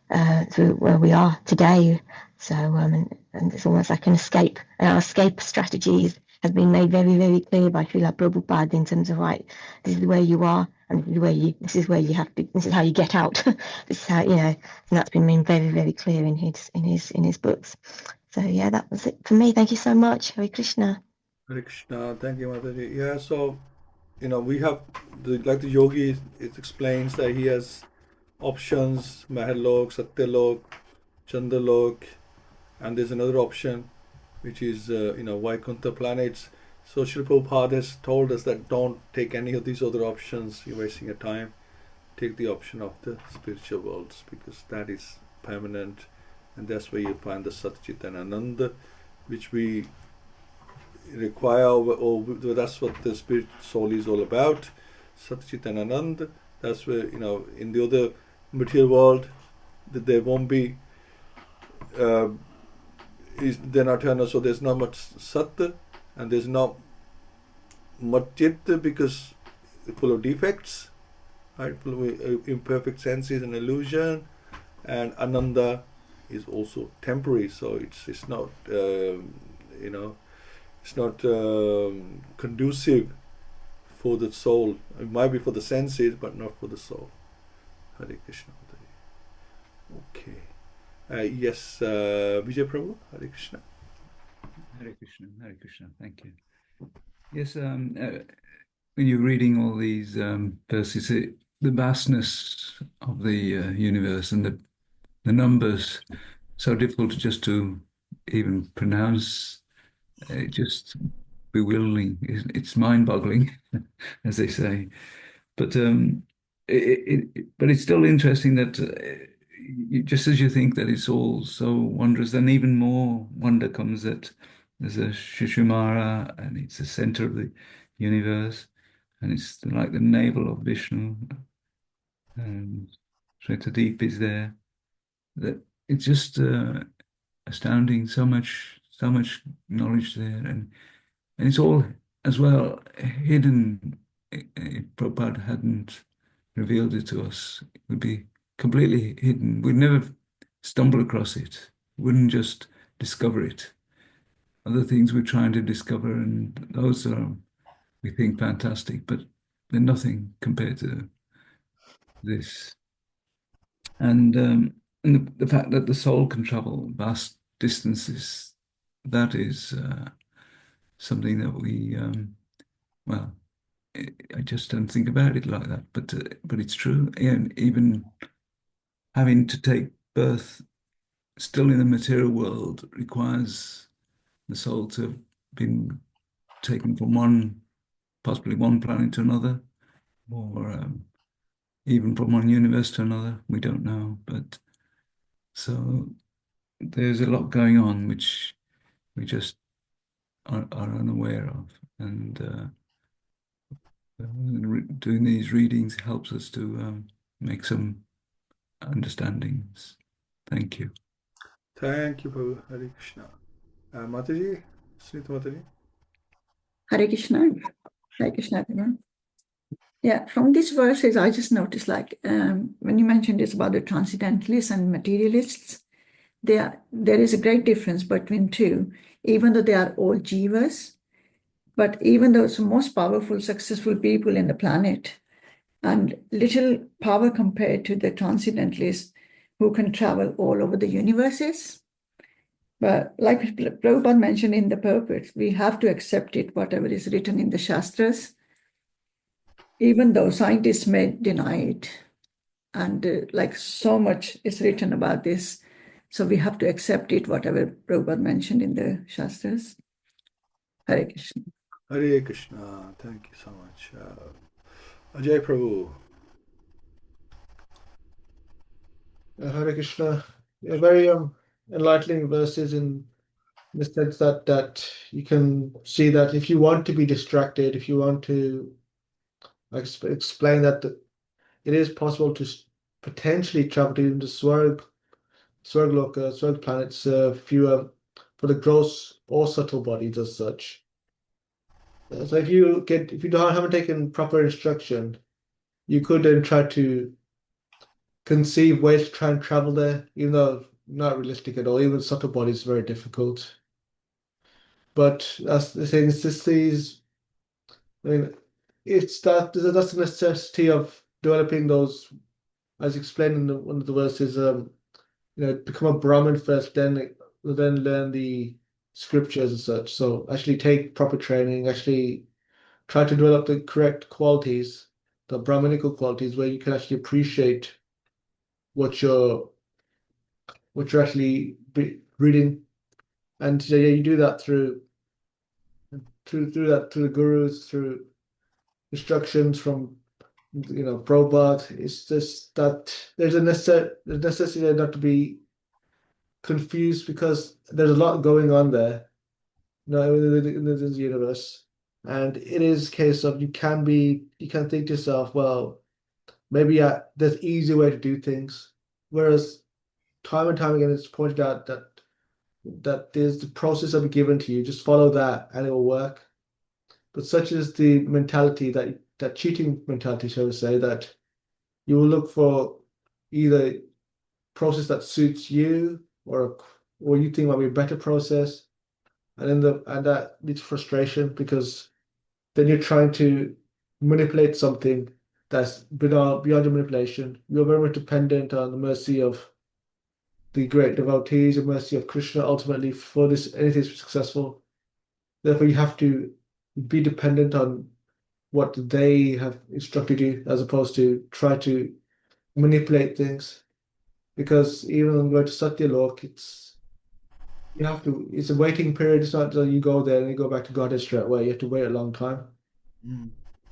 where we are today. So and it's almost like an escape. And our escape strategies have been made very, very clear by Srila Prabhupada in terms of, right, this is where you are, and this is where you have to. This is how you get out. This is how and that's been made very, very clear in his books. So that was it for me. Thank you so much. Hare Krishna. Hare Krishna. Thank you, Mataji. Yeah, so we have like the yogi. It explains that he has options: Mahalok, Satyalok, Chandralok, and there's another option, which is Vaikuntha planets. So Srila Prabhupada has told us that don't take any of these other options. You're wasting your time. Take the option of the spiritual worlds, because that is permanent, and that's where you find the Satchit and Ananda, which we require, or that's what the spirit soul is all about. Satchit and Ananda. That's where in the other material world, that there won't be. They're not eternal, so there's not much Sat, and there's not much Chit, because it's full of defects, right? Full of imperfect senses and illusion, and Ananda is also temporary, so it's not it's not conducive for the soul. It might be for the senses, but not for the soul. Hare Krishna. Okay. Yes, Vijay Prabhu, Hare Krishna. Hare Krishna, Hare Krishna, thank you. Yes, when you're reading all these verses, the vastness of the universe and the numbers, so difficult just to even pronounce, just bewildering. It's mind-boggling, as they say. But but it's still interesting that just as you think that it's all so wondrous, then even more wonder comes that there's a Shishumara, and it's the center of the universe, and it's like the navel of Vishnu, and Shwetadeep is there. That it's just astounding. So much knowledge there, and it's all as well hidden. If Prabhupada hadn't revealed it to us, it would be completely hidden. We'd never stumble across it. We wouldn't just discover it. Other things we're trying to discover, and those are, we think, fantastic, but they're nothing compared to this. And the fact that the soul can travel vast distances, that is something that we, I just don't think about it like that, but it's true. And even having to take birth still in the material world requires the soul to have been taken from possibly one planet to another, or even from one universe to another. We don't know, but so there's a lot going on which we just are unaware of, and doing these readings helps us to make some understandings. Thank you. Thank you, Prabhu. Hare Krishna. Mataji, Sunita Mataji. Hare Krishna. Hare Krishna, everyone. Yeah, from these verses, I just noticed, like, when you mentioned this about the transcendentalists and materialists, there is a great difference between two, even though they are all jivas. But even those most powerful, successful people in the planet, and little power compared to the transcendentalists who can travel all over the universes. But like Prabhupada mentioned in the purport, we have to accept it, whatever is written in the Shastras, even though scientists may deny it. And like so much is written about this. So we have to accept it, whatever Prabhupada mentioned in the Shastras. Hare Krishna. Hare Krishna. Thank you so much. Ajay Prabhu. Hare Krishna. Very enlightening verses in in the sense that you can see that if you want to be distracted, if you want to explain that it is possible to potentially travel to even the Swarg planets, for the gross or subtle bodies as such. So if you haven't taken proper instruction, you could then try to conceive ways to try and travel there, even though not realistic at all. Even subtle bodies is very difficult. But that's the thing. It's just these. I mean, that's the necessity of developing those, as explained in one of the verses. Become a Brahmin first, then learn the scriptures and such. So actually take proper training. Actually try to develop the correct qualities, the Brahminical qualities, where you can actually appreciate what you're actually reading, and you do that through the gurus, through instructions from Prabhupada. It's just that there's a necessity there not to be confused, because there's a lot going on there, in this universe, and it is a case of you can think to yourself, well, maybe there's easier way to do things, whereas time and time again it's pointed out that there's the process that will be given to you, just follow that and it will work. But such is the mentality, that cheating mentality, shall we say, that you will look for either process that suits you, or you think might be a better process, and that leads to frustration, because then you're trying to manipulate something that's beyond your manipulation. You're very much dependent on the mercy of the great devotees, the mercy of Krishna ultimately for anything to be successful. Therefore, you have to be dependent on what they have instructed you, as opposed to try to manipulate things. Because even when you go to Satyalok, it's a waiting period. It's not that you go there and you go back to Godhead straight away. You have to wait a long time.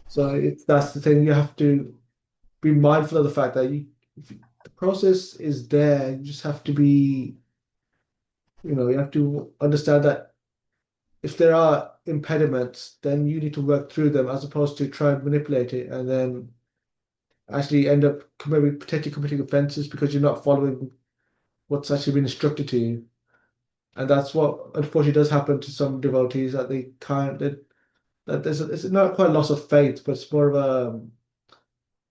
So that's the thing. You have to be mindful of the fact that the process is there. You just have to be, you have to understand that if there are impediments, then you need to work through them, as opposed to try and manipulate it and then actually end up maybe potentially committing offenses because you're not following what's actually been instructed to you. And that's what unfortunately does happen to some devotees, that they can't. That it's not quite a loss of faith, but it's more of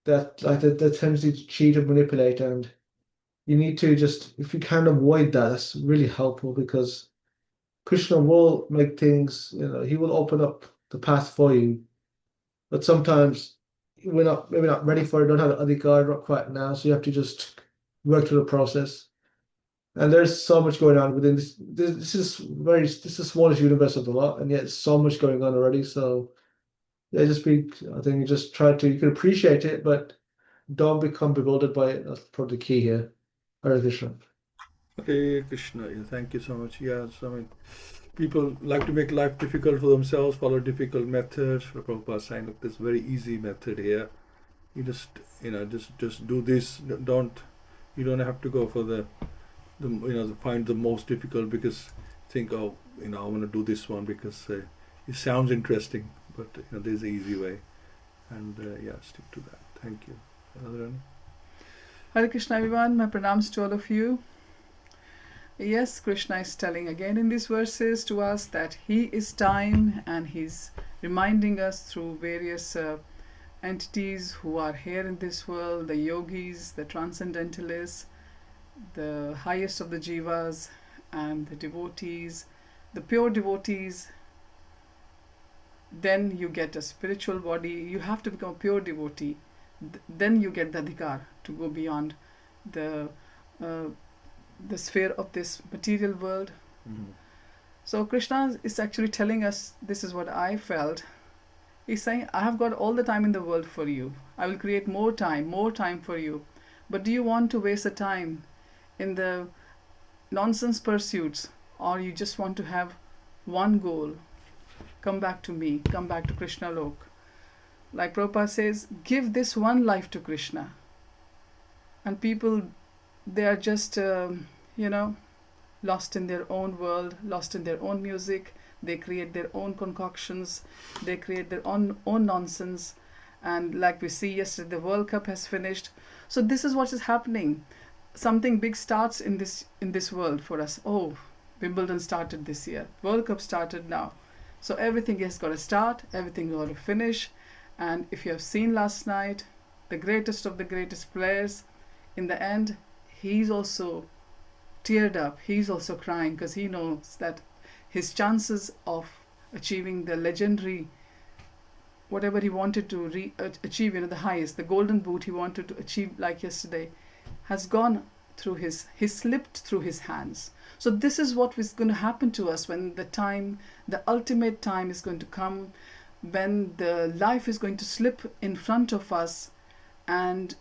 the tendency to cheat and manipulate. And you need to just, if you can avoid that, that's really helpful, because Krishna will make things, he will open up the path for you. But sometimes we're maybe not ready for it, don't have the adhikar, not quite now, so you have to just work through the process. And there's so much going on within this. This is the smallest universe of the lot, and yet so much going on already. So yeah, I think you just you can appreciate it, but don't become bewildered by it. That's probably the key here. Hare Krishna. Hare Krishna. Yeah, thank you so much. Yes, I mean, people like to make life difficult for themselves, follow difficult methods. Prabhupada saying, look, this very easy method here. You just do this. You don't have to go for find the most difficult, because think, I want to do this one because it sounds interesting, but there's an easy way, and stick to that. Thank you. Hare Krishna, everyone. My pranams to all of you. Yes, Krishna is telling again in these verses to us that he is time, and he's reminding us through various entities who are here in this world, the yogis, the transcendentalists, the highest of the jivas, and the devotees, the pure devotees. Then you get a spiritual body. You have to become a pure devotee. Then you get the adhikar to go beyond the sphere of this material world. Mm-hmm. So Krishna is actually telling us, this is what I felt. He's saying, I have got all the time in the world for you. I will create more time for you. But do you want to waste the time in the nonsense pursuits, or you just want to have one goal? Come back to me, come back to Krishna Lok. Like Prabhupada says, give this one life to Krishna. And people, they are just, lost in their own world, lost in their own music. They create their own concoctions, they create their own nonsense. And like we see yesterday, the World Cup has finished. So this is what is happening. Something big starts in this world for us. Oh, Wimbledon started this year, World Cup started now. So everything has got to start, everything got to finish. And if you have seen last night, the greatest of the greatest players, in the end, he's also teared up, he's also crying, because he knows that his chances of achieving the legendary, whatever he wanted to achieve, the highest, the golden boot he wanted to achieve like yesterday, has gone through he slipped through his hands. So this is what is going to happen to us when the ultimate time is going to come, when the life is going to slip in front of us, and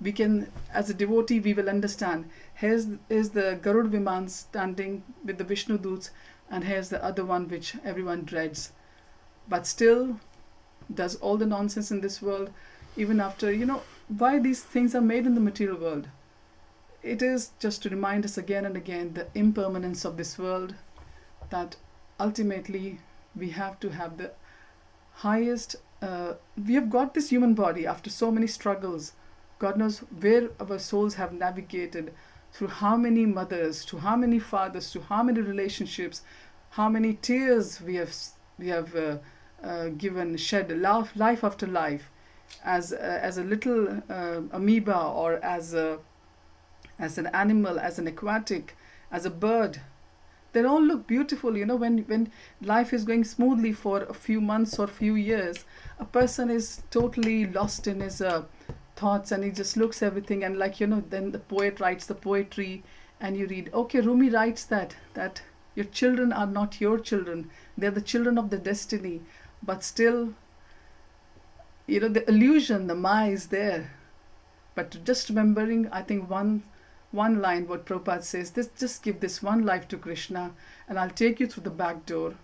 we can, as a devotee, we will understand. Here's the Garud Viman standing with the Vishnu Doots, and here's the other one which everyone dreads, but still does all the nonsense in this world, even after, why these things are made in the material world. It is just to remind us again and again the impermanence of this world, that ultimately we have to have the highest, we have got this human body after so many struggles. God knows where our souls have navigated, through how many mothers, to how many fathers, to how many relationships, how many tears we have given, shed, life after life, as a little amoeba, or as an animal, as an aquatic, as a bird. They all look beautiful, when life is going smoothly for a few months or few years, a person is totally lost in his thoughts, and he just looks everything, and then the poet writes the poetry, and you read, okay, Rumi writes that your children are not your children, they're the children of the destiny, but still, the illusion, the Maya is there. But just remembering, I think one line, what Prabhupada says, just give this one life to Krishna, and I'll take you through the back door.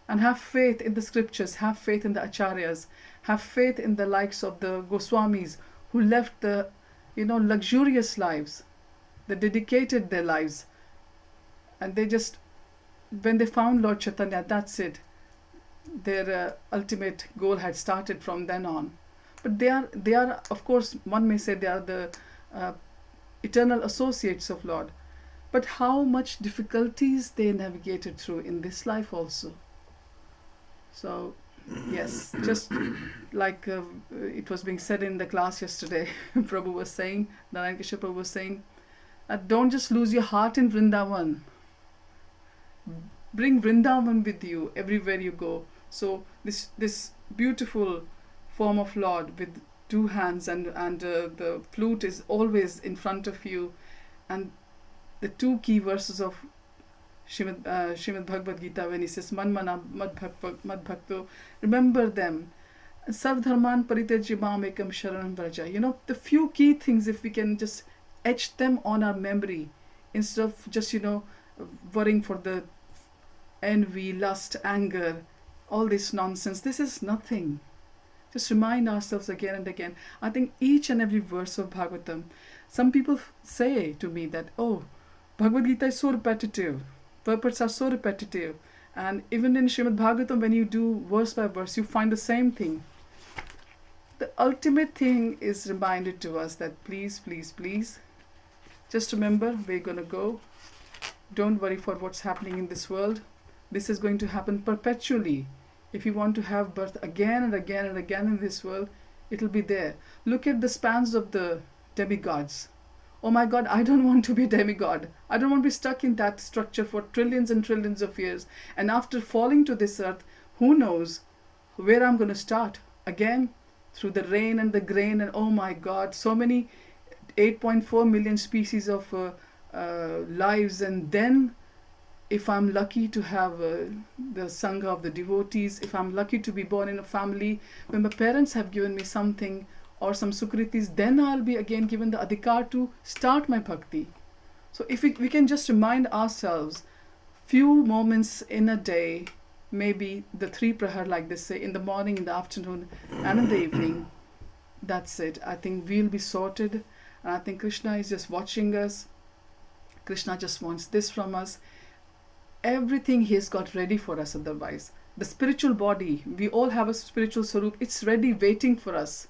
And have faith in the scriptures, have faith in the Acharyas, have faith in the likes of the Goswamis, who left the, luxurious lives. They dedicated their lives. And they just, when they found Lord Chaitanya, that's it. Their ultimate goal had started from then on. But they are, of course, one may say they are the eternal associates of Lord. But how much difficulties they navigated through in this life also. So, yes, just like it was being said in the class yesterday, Prabhu was saying, Narayan Keshava Prabhu was saying, don't just lose your heart in Vrindavan. Bring Vrindavan with you everywhere you go. So this beautiful form of Lord with two hands, and the flute is always in front of you, and the two key verses of Śrīmad-Bhāgavatam, when he says man mana mad bhakto, remember them. Sarv dharman parityajya mam ekam sharanam vraja. The few key things, if we can just etch them on our memory, instead of just worrying for the envy, lust, anger, all this nonsense. This is nothing. Just remind ourselves again and again. I think each and every verse of Bhagavatam, some people say to me that, oh, Bhagavad-Gita is so repetitive, purports are so repetitive, and even in Śrīmad-Bhāgavatam, when you do verse by verse, you find the same thing. The ultimate thing is reminded to us that please, please, please, just remember, we're going to go. Don't worry for what's happening in this world. This is going to happen perpetually. If you want to have birth again and again and again in this world, it'll be there. Look at the spans of the demigods. Oh my God, I don't want to be a demigod. I don't want to be stuck in that structure for trillions and trillions of years. And after falling to this earth, who knows where I'm going to start? Again, through the rain and the grain, and oh my God, so many 8.4 million species of lives. And then if I'm lucky to have the Sangha of the devotees, if I'm lucky to be born in a family when my parents have given me something or some sukritis, then I'll be again given the adhikar to start my bhakti. So if we can just remind ourselves, few moments in a day, maybe the 3 prahar, like they say, in the morning, in the afternoon, and in the evening, that's it. I think we'll be sorted, and I think Krishna is just watching us. Krishna just wants this from us. Everything He has got ready for us otherwise. The spiritual body, we all have a spiritual sarup, it's ready waiting for us.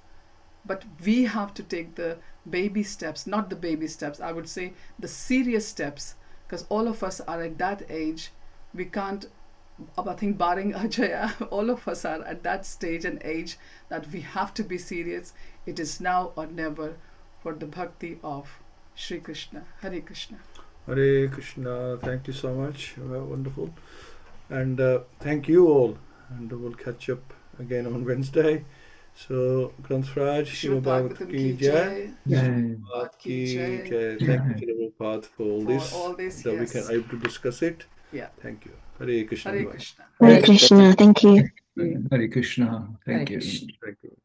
But we have to take the baby steps, not the baby steps, I would say the serious steps, because all of us are at that age. We can't, I think barring Acharya, all of us are at that stage and age that we have to be serious. It is now or never for the bhakti of Sri Krishna. Hare Krishna. Hare Krishna. Thank you so much. Wonderful. And thank you all. And we'll catch up again on Wednesday. So, Granth-Raj, Śrīmad-Bhāgavatam ki jai. Śrīmad ki jai. Thank you, Srila Prabhupada, for all this. That we can able to discuss it. Yeah. Thank you. Hare Krishna. Hare Krishna. Hare Krishna. Thank you. Hare Krishna. Thank Hare you. Krishna. Thank you.